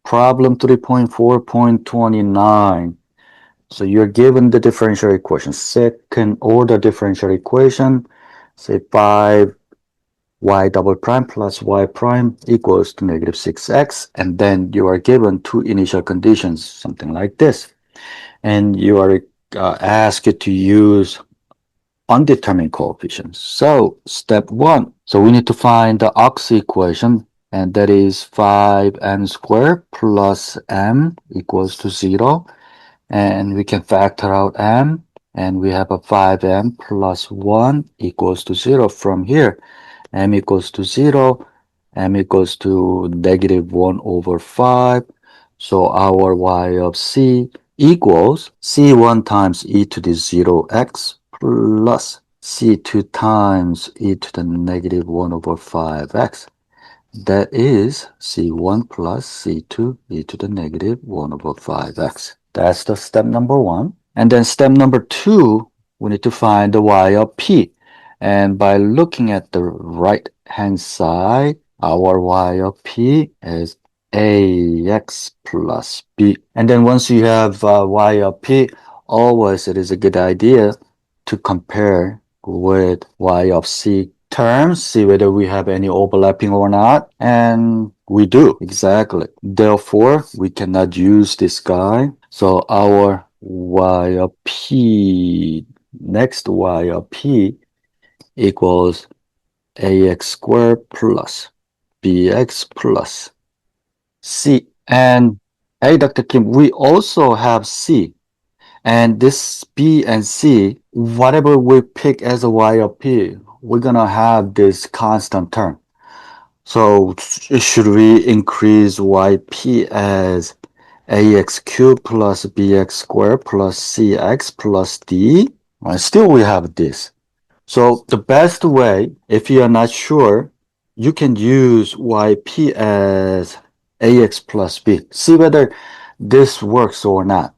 Problem 3.4.29. So you're given the differential equation, second order differential equation, say 5y double prime plus y prime equals to negative 6x, and then you are given two initial conditions, something like this, and you are asked to use undetermined coefficients. So step one, so we need to find the ox equation, and that is 5m squared plus m equals to 0. And we can factor out m, and we have a 5m plus 1 equals to 0 from here. M equals to 0, m equals to negative 1 over 5. So our y of c equals c1 times e to the 0x plus c2 times e to the negative 1 over 5x. That is c1 plus c2 e to the negative 1 over 5x. That's the step number one. And then step number two, we need to find the y of p. And by looking at the right hand side, our y of p is ax plus b. And then once you have y of p, always it is a good idea to compare with y of c terms, see whether we have any overlapping or not, and we do, exactly. Therefore, we cannot use this guy. So our y of p, next y of p equals ax squared plus bx plus c. And hey, Dr. Kim, we also have c. And this b and c, whatever we pick as a y of p, we're gonna have this constant term. So should we increase yp as ax cubed plus bx squared plus cx plus d? Still we have this. So the best way, if you are not sure, you can use yp as ax plus b. See whether this works or not.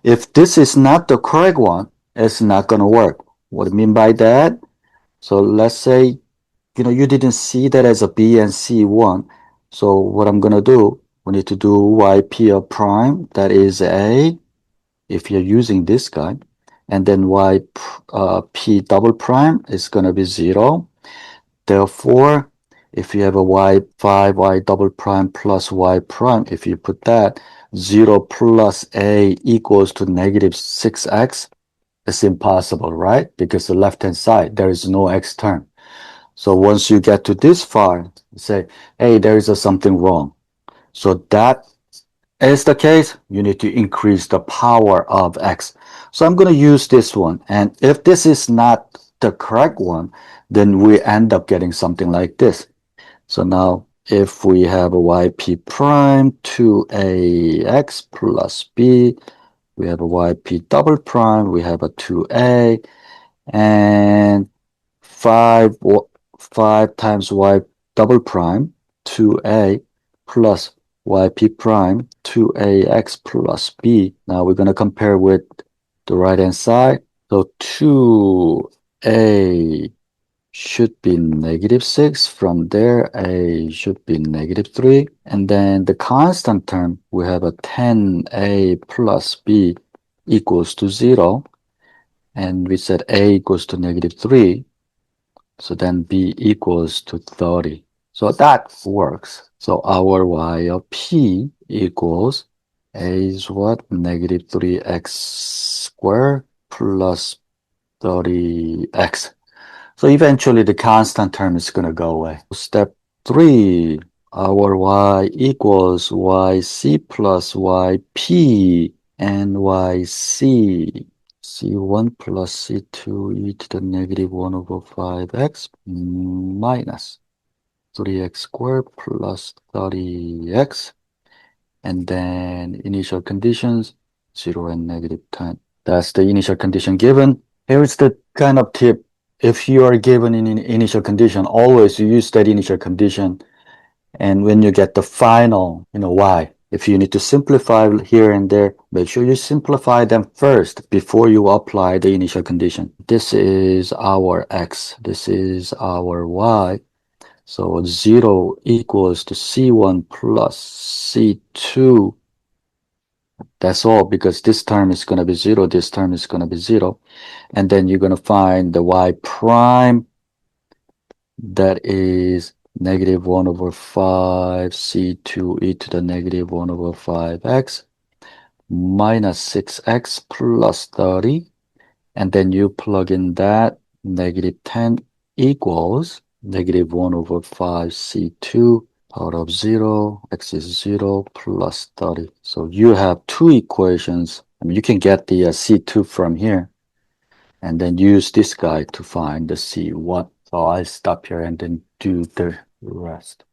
If this is not the correct one, it's not going to work. What do I mean by that? So let's say, you didn't see that as a B and C one. So what I'm going to do, we need to do yp of prime, that is A, if you're using this guy. And then p double prime is going to be 0. Therefore, if you have a y5 y double prime plus y prime, if you put that, 0 plus a equals to negative 6x, it's impossible, right? Because the left-hand side, there is no x term. So once you get to this far, you say, hey, there is something wrong. So that is the case, you need to increase the power of x. So I'm going to use this one. And if this is not the correct one, then we end up getting something like this. So now if we have a yp prime 2ax plus b, we have a yp double prime, we have a 2a, and 5 times y double prime 2a plus yp prime 2ax plus b. Now we're going to compare with the right hand side. So 2a should be negative 6. From there, a should be negative 3. And then the constant term, we have a 10a plus b equals to 0. And we said a equals to negative 3. So then b equals to 30. So that works. So our y of p equals a is what? Negative 3x squared plus 30x. So eventually the constant term is going to go away. Step 3, our y equals yc plus yp and yc. c1 plus c2 e to the negative 1 over 5x minus 3x squared plus 30x. And then initial conditions, 0 and negative 10. That's the initial condition given. Here's the kind of tip. If you are given an initial condition, always use that initial condition. And when you get the final, y, if you need to simplify here and there, make sure you simplify them first before you apply the initial condition. This is our x. This is our y. So 0 equals to C1 plus C2. That's all, because this term is going to be 0, this term is going to be 0. And then you're going to find the y prime, that is negative 1 over 5 C2 e to the negative 1 over 5x minus 6x plus 30. And then you plug in that, negative 10 equals negative 1 over 5 C2 out of 0, x is 0 plus 30. So you have two equations. I mean, you can get the C2 from here and then use this guy to find the C1. So I'll stop here and then do the rest.